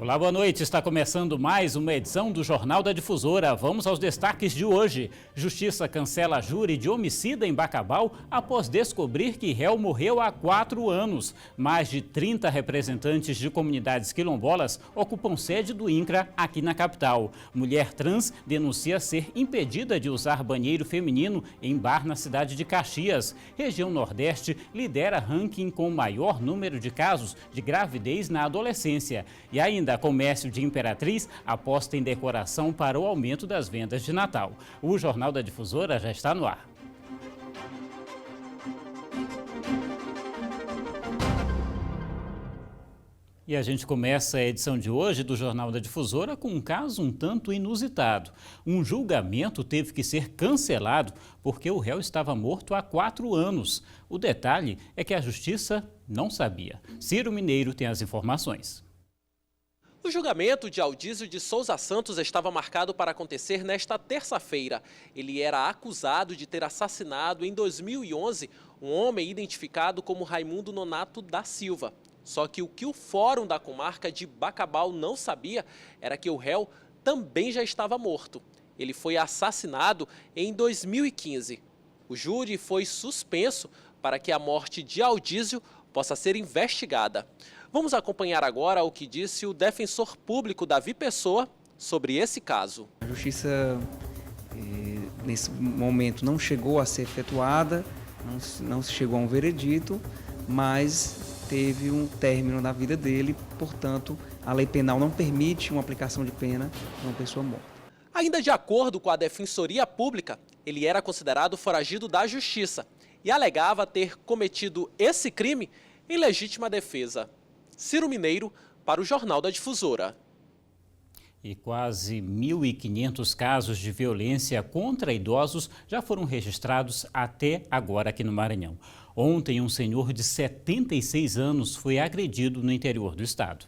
Olá, boa noite. Está começando mais uma edição do Jornal da Difusora. Vamos aos destaques de hoje. Justiça cancela júri de homicida em Bacabal após descobrir que réu morreu há 4 anos. Mais de 30 representantes de comunidades quilombolas ocupam sede do INCRA aqui na capital. Mulher trans denuncia ser impedida de usar banheiro feminino em bar na cidade de Caxias. Região Nordeste lidera ranking com maior número de casos de gravidez na adolescência. E ainda, comércio de Imperatriz aposta em decoração para o aumento das vendas de Natal. O Jornal da Difusora já está no ar. E a gente começa a edição de hoje do Jornal da Difusora com um caso um tanto inusitado. Um julgamento teve que ser cancelado porque o réu estava morto há 4 anos. O detalhe é que a justiça não sabia. Ciro Mineiro tem as informações. O julgamento de Aldísio de Souza Santos estava marcado para acontecer nesta terça-feira. Ele era acusado de ter assassinado em 2011 um homem identificado como Raimundo Nonato da Silva. Só que o Fórum da Comarca de Bacabal não sabia era que o réu também já estava morto. Ele foi assassinado em 2015. O júri foi suspenso para que a morte de Aldísio possa ser investigada. Vamos acompanhar agora o que disse o defensor público Davi Pessoa sobre esse caso. A justiça, nesse momento, não chegou a ser efetuada, não se chegou a um veredito, mas teve um término na vida dele, portanto, a lei penal não permite uma aplicação de pena a uma pessoa morta. Ainda de acordo com a Defensoria Pública, ele era considerado foragido da Justiça e alegava ter cometido esse crime em legítima defesa. Ciro Mineiro, para o Jornal da Difusora. E quase 1.500 casos de violência contra idosos já foram registrados até agora aqui no Maranhão. Ontem, um senhor de 76 anos foi agredido no interior do estado.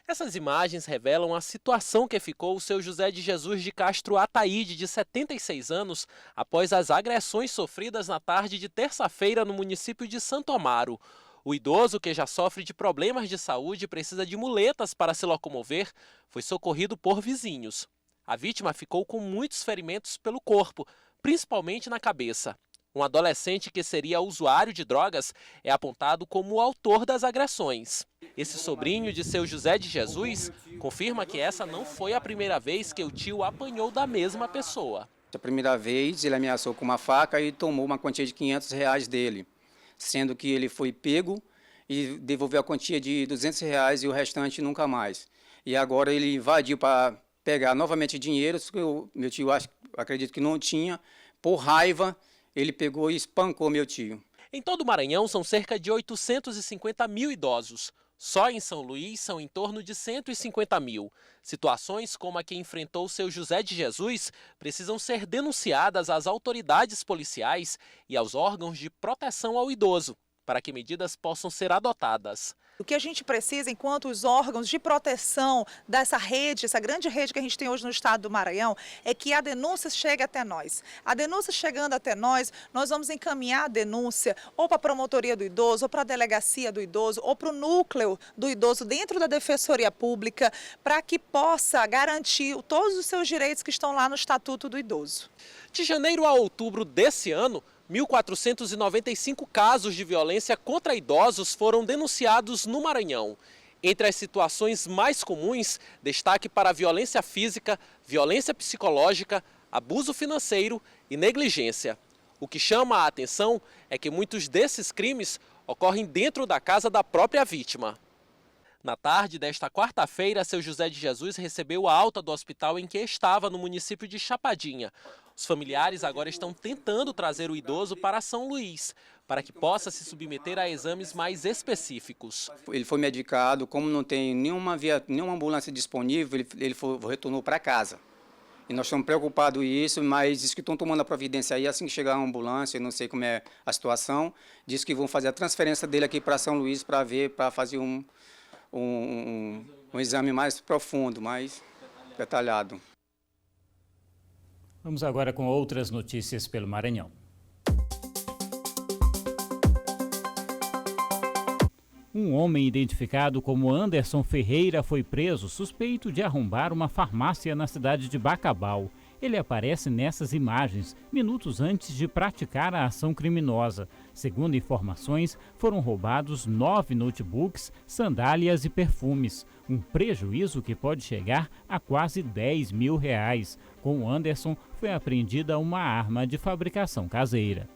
Essas imagens revelam a situação que ficou o seu José de Jesus de Castro Ataíde, de 76 anos, após as agressões sofridas na tarde de terça-feira no município de Santo Amaro. O idoso, que já sofre de problemas de saúde e precisa de muletas para se locomover, foi socorrido por vizinhos. A vítima ficou com muitos ferimentos pelo corpo, principalmente na cabeça. Um adolescente que seria usuário de drogas é apontado como o autor das agressões. Esse sobrinho de seu José de Jesus confirma que essa não foi a primeira vez que o tio apanhou da mesma pessoa. A primeira vez ele ameaçou com uma faca e tomou uma quantia de R$500 dele, sendo que ele foi pego e devolveu a quantia de R$200 e o restante nunca mais. E agora ele invadiu para pegar novamente dinheiro, que meu tio acredito que não tinha. Por raiva, ele pegou e espancou meu tio. Em todo o Maranhão são cerca de 850 mil idosos. Só em São Luís são em torno de 150 mil. Situações como a que enfrentou seu José de Jesus precisam ser denunciadas às autoridades policiais e aos órgãos de proteção ao idoso, para que medidas possam ser adotadas. O que a gente precisa, enquanto os órgãos de proteção dessa rede, essa grande rede que a gente tem hoje no estado do Maranhão, é que a denúncia chegue até nós. A denúncia chegando até nós vamos encaminhar a denúncia ou para a promotoria do idoso, ou para a delegacia do idoso, ou para o núcleo do idoso dentro da Defensoria Pública, para que possa garantir todos os seus direitos que estão lá no Estatuto do Idoso. De janeiro a outubro desse ano, 1.495 casos de violência contra idosos foram denunciados no Maranhão. Entre as situações mais comuns, destaque para a violência física, violência psicológica, abuso financeiro e negligência. O que chama a atenção é que muitos desses crimes ocorrem dentro da casa da própria vítima. Na tarde desta quarta-feira, seu José de Jesus recebeu a alta do hospital em que estava, no município de Chapadinha. Os familiares agora estão tentando trazer o idoso para São Luís, para que possa se submeter a exames mais específicos. Ele foi medicado, como não tem nenhuma ambulância disponível, ele retornou para casa. E nós estamos preocupados com isso, mas diz que estão tomando a providência aí, assim que chegar a ambulância, eu não sei como é a situação, diz que vão fazer a transferência dele aqui para São Luís para fazer um exame mais profundo, mais detalhado. Vamos agora com outras notícias pelo Maranhão. Um homem identificado como Anderson Ferreira foi preso suspeito de arrombar uma farmácia na cidade de Bacabal. Ele aparece nessas imagens, minutos antes de praticar a ação criminosa. Segundo informações, foram roubados 9 notebooks, sandálias e perfumes. Um prejuízo que pode chegar a quase R$10 mil. Com o Anderson, foi apreendida uma arma de fabricação caseira.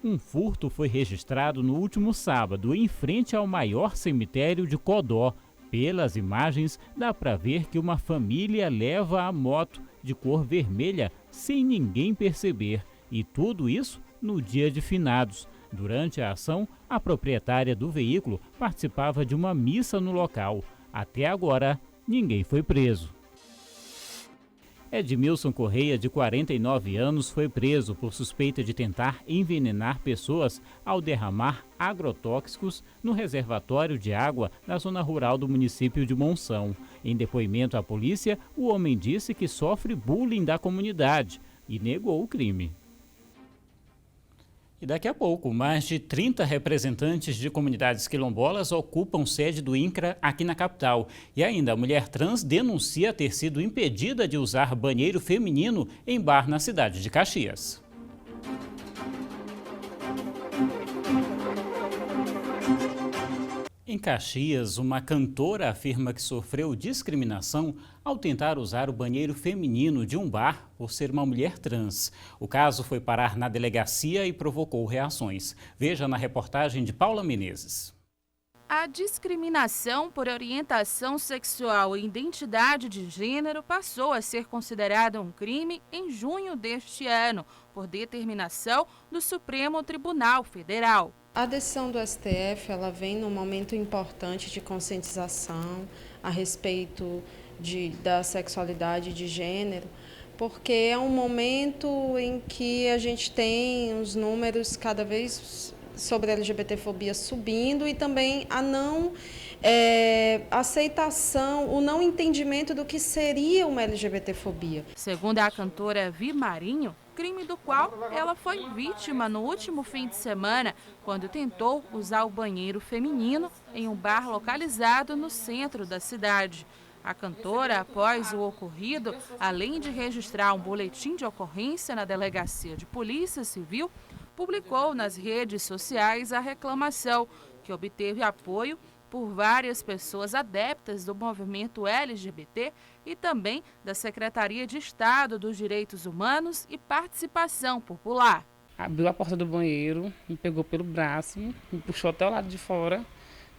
Um furto foi registrado no último sábado, em frente ao maior cemitério de Codó. Pelas imagens, dá para ver que uma família leva a moto de cor vermelha sem ninguém perceber. E tudo isso no dia de finados. Durante a ação, a proprietária do veículo participava de uma missa no local. Até agora, ninguém foi preso. Edmilson Correia, de 49 anos, foi preso por suspeita de tentar envenenar pessoas ao derramar agrotóxicos no reservatório de água na zona rural do município de Monção. Em depoimento à polícia, o homem disse que sofre bullying da comunidade e negou o crime. E daqui a pouco, mais de 30 representantes de comunidades quilombolas ocupam sede do INCRA aqui na capital. E ainda, a mulher trans denuncia ter sido impedida de usar banheiro feminino em bar na cidade de Caxias. Em Caxias, uma cantora afirma que sofreu discriminação ao tentar usar o banheiro feminino de um bar por ser uma mulher trans. O caso foi parar na delegacia e provocou reações. Veja na reportagem de Paula Menezes. A discriminação por orientação sexual e identidade de gênero passou a ser considerada um crime em junho deste ano, por determinação do Supremo Tribunal Federal. A decisão do STF ela vem num momento importante de conscientização a respeito da sexualidade de gênero, porque é um momento em que a gente tem os números cada vez sobre a LGBTfobia subindo e também a não aceitação, o não entendimento do que seria uma LGBTfobia. Segundo a cantora Vi Marinho, crime do qual ela foi vítima no último fim de semana, quando tentou usar o banheiro feminino em um bar localizado no centro da cidade. A cantora, após o ocorrido, além de registrar um boletim de ocorrência na Delegacia de Polícia Civil, publicou nas redes sociais a reclamação, que obteve apoio por várias pessoas adeptas do movimento LGBT e também da Secretaria de Estado dos Direitos Humanos e Participação Popular. Abriu a porta do banheiro, me pegou pelo braço, me puxou até o lado de fora,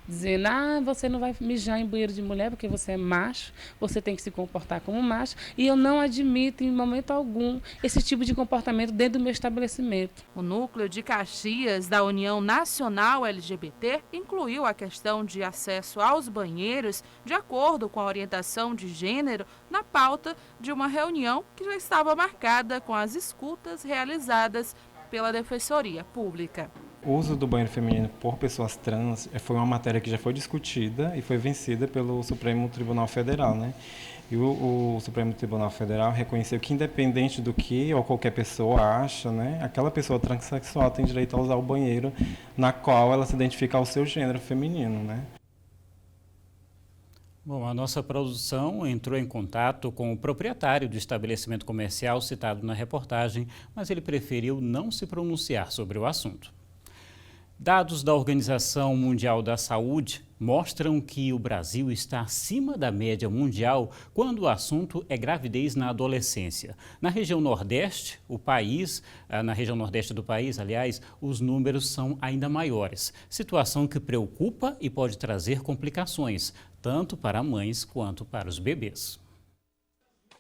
dizendo: você não vai mijar em banheiro de mulher porque você é macho, você tem que se comportar como macho, e eu não admito em momento algum esse tipo de comportamento dentro do meu estabelecimento. O núcleo de Caxias da União Nacional LGBT incluiu a questão de acesso aos banheiros de acordo com a orientação de gênero na pauta de uma reunião que já estava marcada com as escutas realizadas pela Defensoria Pública. O uso do banheiro feminino por pessoas trans foi uma matéria que já foi discutida e foi vencida pelo Supremo Tribunal Federal, né? E o Supremo Tribunal Federal reconheceu que, independente do que ou qualquer pessoa acha, né, aquela pessoa transexual tem direito a usar o banheiro na qual ela se identifica ao seu gênero feminino, né? Bom, a nossa produção entrou em contato com o proprietário do estabelecimento comercial citado na reportagem, mas ele preferiu não se pronunciar sobre o assunto. Dados da Organização Mundial da Saúde mostram que o Brasil está acima da média mundial quando o assunto é gravidez na adolescência. Na região Nordeste do país, os números são ainda maiores, situação que preocupa e pode trazer complicações, tanto para mães quanto para os bebês.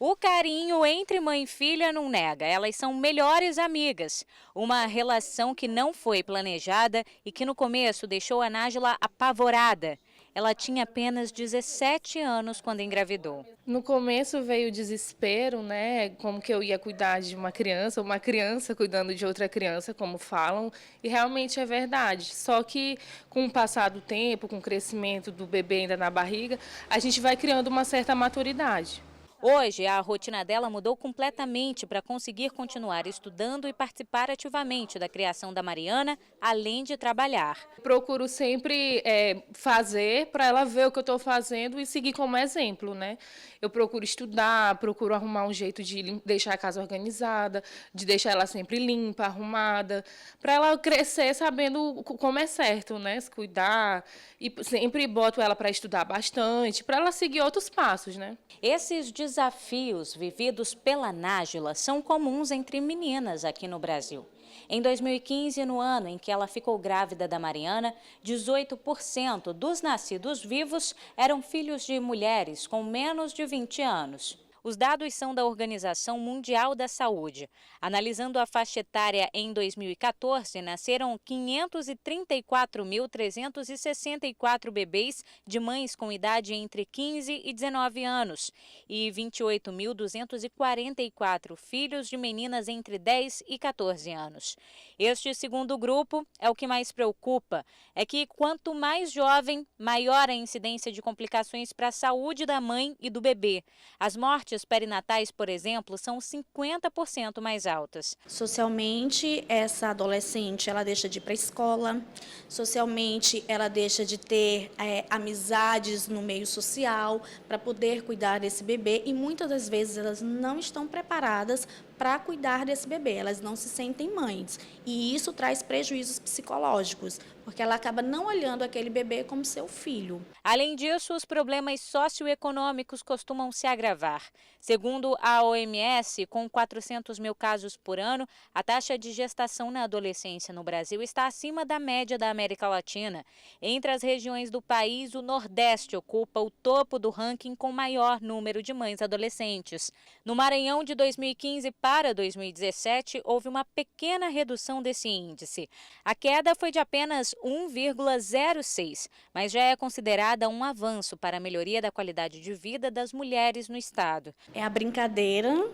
O carinho entre mãe e filha não nega, elas são melhores amigas. Uma relação que não foi planejada e que no começo deixou a Nájila apavorada. Ela tinha apenas 17 anos quando engravidou. No começo veio o desespero, né? Como que eu ia cuidar de uma criança cuidando de outra criança, como falam, e realmente é verdade. Só que com o passar do tempo, com o crescimento do bebê ainda na barriga, a gente vai criando uma certa maturidade. Hoje, a rotina dela mudou completamente para conseguir continuar estudando e participar ativamente da criação da Mariana, além de trabalhar. Procuro sempre fazer para ela ver o que eu estou fazendo e seguir como exemplo, né? Eu procuro estudar, procuro arrumar um jeito de deixar a casa organizada, de deixar ela sempre limpa, arrumada, para ela crescer sabendo como é certo, né? Se cuidar, e sempre boto ela para estudar bastante, para ela seguir outros passos, né? Esses desafios vividos pela Nájila são comuns entre meninas aqui no Brasil. Em 2015, no ano em que ela ficou grávida da Mariana, 18% dos nascidos vivos eram filhos de mulheres com menos de 20 anos. Os dados são da Organização Mundial da Saúde. Analisando a faixa etária em 2014, nasceram 534.364 bebês de mães com idade entre 15 e 19 anos e 28.244 filhos de meninas entre 10 e 14 anos. Este segundo grupo é o que mais preocupa, é que quanto mais jovem, maior a incidência de complicações para a saúde da mãe e do bebê. As mortes perinatais, por exemplo, são 50% mais altas. Socialmente, essa adolescente ela deixa de ir para a escola, socialmente ela deixa de ter amizades no meio social para poder cuidar desse bebê e muitas das vezes elas não estão preparadas para cuidar desse bebê, elas não se sentem mães e isso traz prejuízos psicológicos, porque ela acaba não olhando aquele bebê como seu filho. Além disso, os problemas socioeconômicos costumam se agravar. Segundo a OMS, com 400 mil casos por ano, a taxa de gestação na adolescência no Brasil está acima da média da América Latina. Entre as regiões do país, o Nordeste ocupa o topo do ranking com maior número de mães adolescentes. No Maranhão, de 2015 para 2017, houve uma pequena redução desse índice. A queda foi de apenas 1,06, mas já é considerada um avanço para a melhoria da qualidade de vida das mulheres no estado. É a brincadeira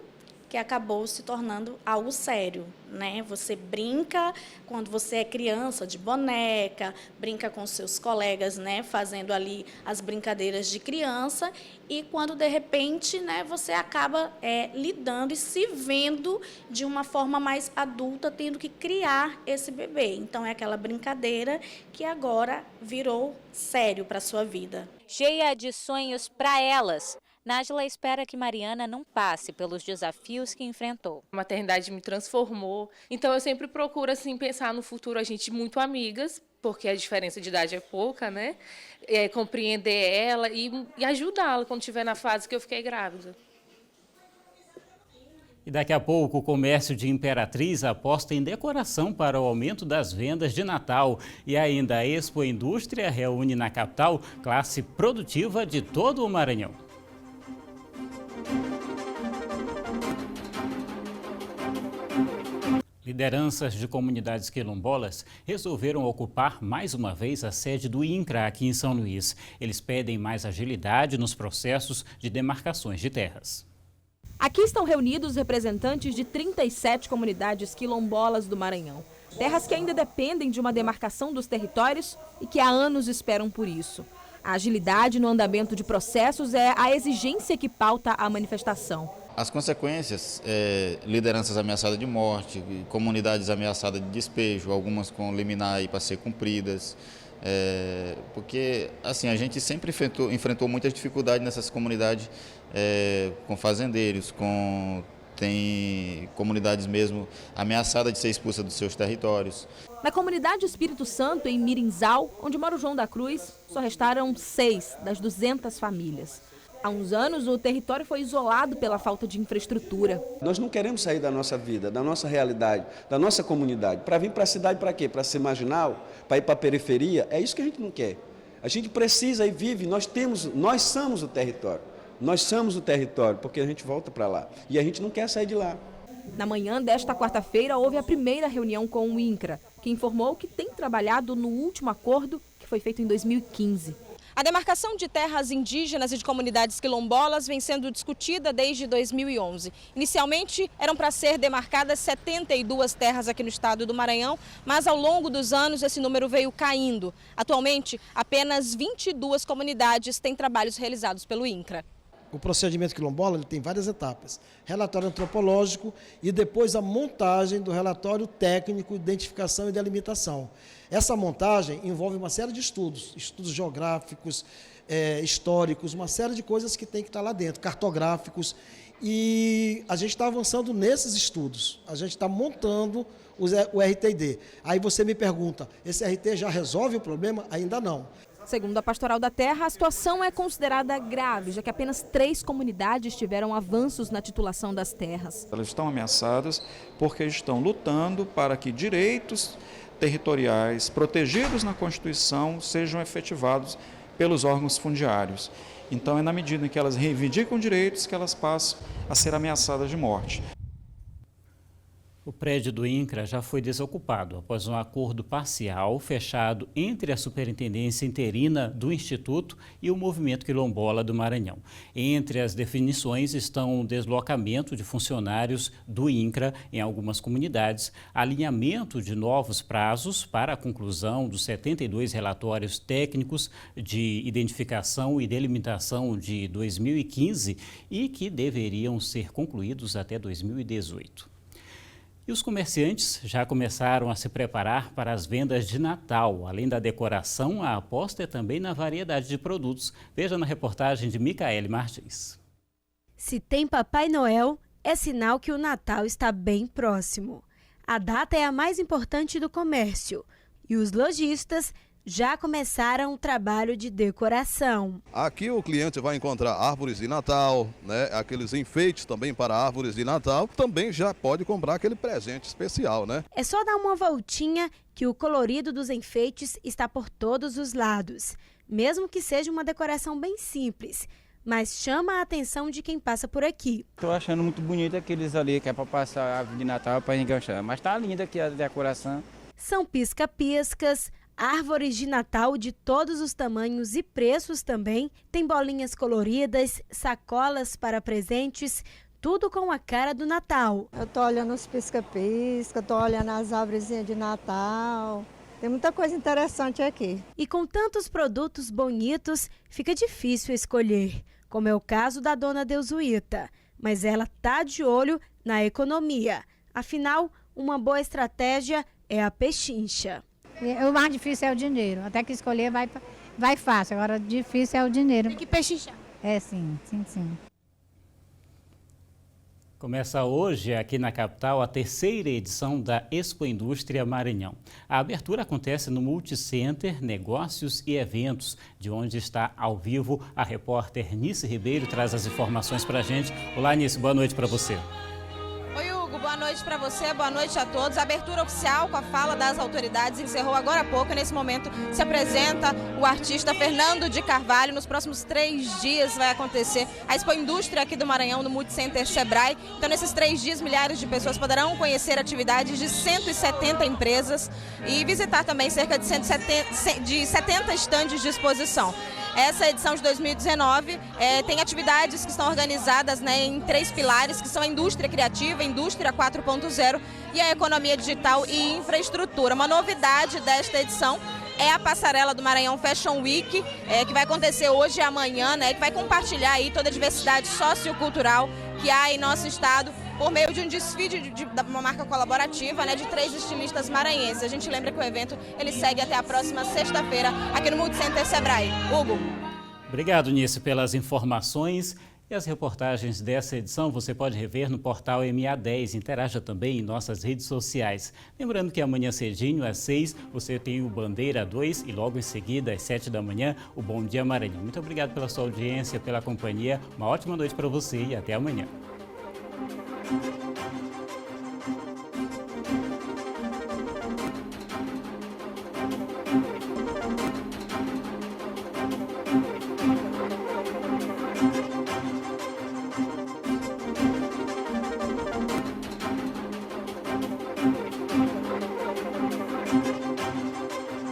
que acabou se tornando algo sério, né? Você brinca quando você é criança de boneca, brinca com seus colegas, né? Fazendo ali as brincadeiras de criança e quando de repente, né? Você acaba lidando e se vendo de uma forma mais adulta, tendo que criar esse bebê. Então é aquela brincadeira que agora virou sério para a sua vida. Cheia de sonhos para elas, Nájila espera que Mariana não passe pelos desafios que enfrentou. A maternidade me transformou, então eu sempre procuro assim, pensar no futuro, a gente muito amigas, porque a diferença de idade é pouca, né? Compreender ela e ajudá-la quando estiver na fase que eu fiquei grávida. E daqui a pouco o comércio de Imperatriz aposta em decoração para o aumento das vendas de Natal. E ainda a Expo Indústria reúne na capital classe produtiva de todo o Maranhão. Lideranças de comunidades quilombolas resolveram ocupar mais uma vez a sede do INCRA aqui em São Luís. Eles pedem mais agilidade nos processos de demarcações de terras. Aqui estão reunidos representantes de 37 comunidades quilombolas do Maranhão. Terras que ainda dependem de uma demarcação dos territórios e que há anos esperam por isso. A agilidade no andamento de processos é a exigência que pauta a manifestação. As consequências, lideranças ameaçadas de morte, comunidades ameaçadas de despejo, algumas com liminar para ser cumpridas, porque assim, a gente sempre enfrentou muitas dificuldades nessas comunidades, com fazendeiros, tem comunidades mesmo ameaçadas de ser expulsas dos seus territórios. Na comunidade Espírito Santo, em Mirinzal, onde mora o João da Cruz, só restaram 6 das 200 famílias. Há uns anos, o território foi isolado pela falta de infraestrutura. Nós não queremos sair da nossa vida, da nossa realidade, da nossa comunidade. Para vir para a cidade para quê? Para ser marginal? Para ir para a periferia? É isso que a gente não quer. A gente precisa e vive, nós somos o território. Nós somos o território, porque a gente volta para lá. E a gente não quer sair de lá. Na manhã desta quarta-feira, houve a primeira reunião com o INCRA, que informou que tem trabalhado no último acordo que foi feito em 2015. A demarcação de terras indígenas e de comunidades quilombolas vem sendo discutida desde 2011. Inicialmente, eram para ser demarcadas 72 terras aqui no estado do Maranhão, mas ao longo dos anos esse número veio caindo. Atualmente, apenas 22 comunidades têm trabalhos realizados pelo INCRA. O procedimento quilombola ele tem várias etapas. Relatório antropológico e depois a montagem do relatório técnico, identificação e delimitação. Essa montagem envolve uma série de estudos geográficos, históricos, uma série de coisas que tem que estar lá dentro, cartográficos. E a gente está avançando nesses estudos, a gente está montando o RTD. Aí você me pergunta, esse RT já resolve o problema? Ainda não. Segundo a Pastoral da Terra, a situação é considerada grave, já que apenas 3 comunidades tiveram avanços na titulação das terras. Elas estão ameaçadas porque estão lutando para que direitos territoriais protegidos na Constituição sejam efetivados pelos órgãos fundiários. Então é na medida em que elas reivindicam direitos que elas passam a ser ameaçadas de morte. O prédio do INCRA já foi desocupado após um acordo parcial fechado entre a Superintendência Interina do Instituto e o Movimento Quilombola do Maranhão. Entre as definições estão o deslocamento de funcionários do INCRA em algumas comunidades, alinhamento de novos prazos para a conclusão dos 72 relatórios técnicos de identificação e delimitação de 2015 e que deveriam ser concluídos até 2018. E os comerciantes já começaram a se preparar para as vendas de Natal. Além da decoração, a aposta é também na variedade de produtos. Veja na reportagem de Micaele Martins. Se tem Papai Noel, é sinal que o Natal está bem próximo. A data é a mais importante do comércio e os lojistas já começaram o trabalho de decoração. Aqui o cliente vai encontrar árvores de Natal, né? Aqueles enfeites também para árvores de Natal. Também já pode comprar aquele presente especial, né? É só dar uma voltinha que o colorido dos enfeites está por todos os lados. Mesmo que seja uma decoração bem simples, mas chama a atenção de quem passa por aqui. Estou achando muito bonito aqueles ali que é para passar a árvore de Natal para enganchar. Mas está linda aqui a decoração. São pisca-piscas, árvores de Natal de todos os tamanhos e preços também, tem bolinhas coloridas, sacolas para presentes, tudo com a cara do Natal. Eu tô olhando os pisca-pisca, tô olhando as árvorezinhas de Natal, tem muita coisa interessante aqui. E com tantos produtos bonitos, fica difícil escolher, como é o caso da dona Deusuíta, mas ela tá de olho na economia. Afinal, uma boa estratégia é a pechincha. O mais difícil é o dinheiro. Até que escolher vai fácil. Agora, difícil é o dinheiro. Tem que pechinchar. É, sim. Começa hoje, aqui na capital, a 3ª edição da Expo Indústria Maranhão. A abertura acontece no Multicenter Negócios e Eventos, de onde está ao vivo a repórter Nice Ribeiro, traz as informações para a gente. Olá, Nice, boa noite para você. Oi, Hugo, boa noite para você, boa noite a todos. A abertura oficial com a fala das autoridades encerrou agora há pouco. Nesse momento se apresenta o artista Fernando de Carvalho. Nos próximos 3 dias vai acontecer a Expo Indústria aqui do Maranhão, no Multicenter Sebrae. Então, nesses 3 dias, milhares de pessoas poderão conhecer atividades de 170 empresas e visitar também cerca de 70 estandes de exposição. Essa edição de 2019 tem atividades que estão organizadas, né, em 3 pilares, que são a indústria criativa, a indústria 4.0 e a economia digital e infraestrutura. Uma novidade desta edição é a passarela do Maranhão Fashion Week, que vai acontecer hoje e amanhã, né, que vai compartilhar aí toda a diversidade sociocultural que há em nosso estado, por meio de um desfile de uma marca colaborativa, né, de 3 estilistas maranhenses. A gente lembra que o evento ele segue até a próxima sexta-feira aqui no Multicenter Sebrae. Hugo. Obrigado, Nice, pelas informações. E as reportagens dessa edição você pode rever no portal MA10. Interaja também em nossas redes sociais. Lembrando que amanhã cedinho, às 6, você tem o Bandeira 2 e logo em seguida, às 7 da manhã, o Bom Dia Maranhão. Muito obrigado pela sua audiência, pela companhia. Uma ótima noite para você e até amanhã.